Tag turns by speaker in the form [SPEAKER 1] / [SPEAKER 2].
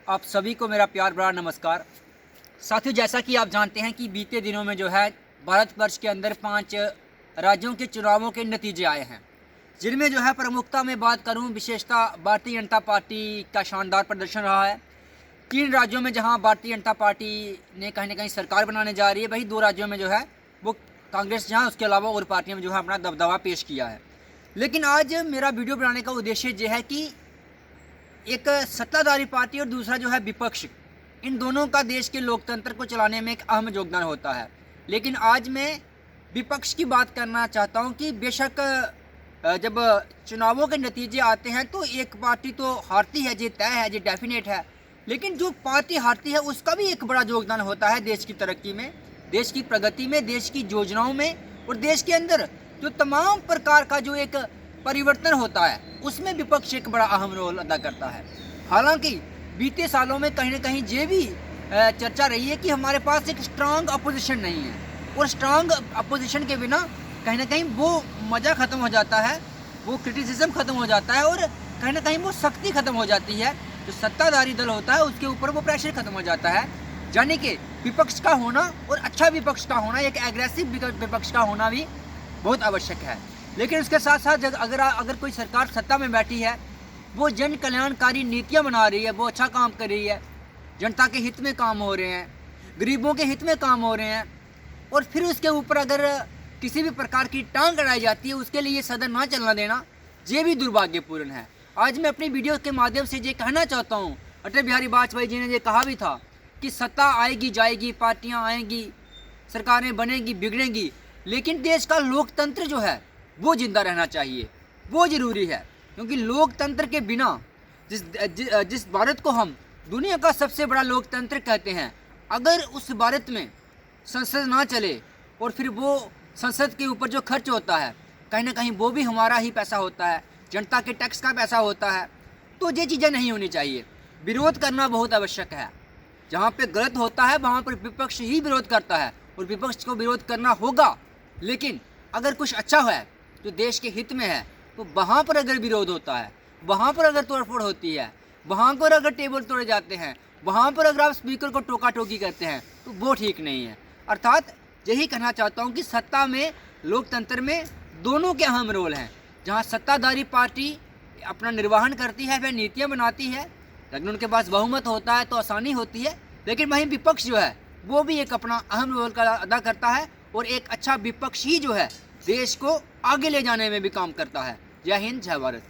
[SPEAKER 1] आप सभी को मेरा प्यार भरा नमस्कार। साथियों, जैसा कि आप जानते हैं कि बीते दिनों में जो है भारतवर्ष के अंदर 5 राज्यों के चुनावों के नतीजे आए हैं, जिनमें जो है प्रमुखता में बात करूं, विशेषता भारतीय जनता पार्टी का शानदार प्रदर्शन रहा है। 3 राज्यों में जहां भारतीय जनता पार्टी ने कहीं ना कहीं सरकार बनाने जा रही है, वही 2 राज्यों में जो है वो कांग्रेस जहां, उसके अलावा और पार्टियों में जो है अपना दबदबा पेश किया है। लेकिन आज मेरा वीडियो बनाने का उद्देश्य यह है कि एक सत्ताधारी पार्टी और दूसरा जो है विपक्ष, इन दोनों का देश के लोकतंत्र को चलाने में एक अहम योगदान होता है। लेकिन आज मैं विपक्ष की बात करना चाहता हूं कि बेशक जब चुनावों के नतीजे आते हैं तो एक पार्टी तो हारती है, ये तय है, ये डेफिनेट है। लेकिन जो पार्टी हारती है उसका भी एक बड़ा योगदान होता है देश की तरक्की में, देश की प्रगति में, देश की योजनाओं में, और देश के अंदर जो तमाम प्रकार का जो एक परिवर्तन होता है उसमें विपक्ष एक बड़ा अहम रोल अदा करता है। हालांकि बीते सालों में कहीं ना कहीं ये भी चर्चा रही है कि हमारे पास एक स्ट्रांग अपोजिशन नहीं है, और स्ट्रांग अपोजिशन के बिना कहीं ना कहीं वो मज़ा ख़त्म हो जाता है, वो क्रिटिसिज्म ख़त्म हो जाता है, और कहीं ना कहीं वो सख्ती ख़त्म हो जाती है। जो सत्ताधारी दल होता है उसके ऊपर वो प्रेशर ख़त्म हो जाता है। यानी कि विपक्ष का होना और अच्छा विपक्ष का होना, एक एग्रेसिव विपक्ष का होना भी बहुत आवश्यक है। लेकिन उसके साथ साथ अगर कोई सरकार सत्ता में बैठी है, वो जन कल्याणकारी नीतियाँ बना रही है, वो अच्छा काम कर रही है, जनता के हित में काम हो रहे हैं, गरीबों के हित में काम हो रहे हैं, और फिर उसके ऊपर अगर किसी भी प्रकार की टांग अड़ाई जाती है, उसके लिए सदन ना चलना देना, ये भी दुर्भाग्यपूर्ण है। आज मैं अपनी वीडियो के माध्यम से ये कहना चाहता हूँ, अटल बिहारी वाजपेयी जी ने ये कहा भी था कि सत्ता आएगी जाएगी, पार्टियाँ आएंगी, सरकारें बनेंगी बिगड़ेंगी, लेकिन देश का लोकतंत्र जो है वो जिंदा रहना चाहिए, वो ज़रूरी है। क्योंकि लोकतंत्र के बिना जिस भारत को हम दुनिया का सबसे बड़ा लोकतंत्र कहते हैं, अगर उस भारत में संसद ना चले और फिर वो संसद के ऊपर जो खर्च होता है कहीं ना कहीं वो भी हमारा ही पैसा होता है, जनता के टैक्स का पैसा होता है, तो ये चीज़ें नहीं होनी चाहिए। विरोध करना बहुत आवश्यक है। जहाँ पे गलत होता है वहाँ पर विपक्ष ही विरोध करता है, और विपक्ष को विरोध करना होगा। लेकिन अगर कुछ अच्छा है जो देश के हित में है, तो वहाँ पर अगर विरोध होता है, वहाँ पर अगर तोड़फोड़ होती है, वहाँ पर अगर टेबल तोड़े जाते हैं, वहाँ पर अगर आप स्पीकर को टोका टोकी करते हैं, तो वो ठीक नहीं है। अर्थात यही कहना चाहता हूँ कि सत्ता में, लोकतंत्र में दोनों के अहम रोल हैं। जहाँ सत्ताधारी पार्टी अपना निर्वहन करती है, वह नीतियाँ बनाती है, लेकिन उनके पास बहुमत होता है तो आसानी होती है। लेकिन वहीं विपक्ष जो है वो भी एक अपना अहम रोल का अदा करता है, और एक अच्छा विपक्ष ही जो है देश को आगे ले जाने में भी काम करता है। जय हिंद, जय भारत।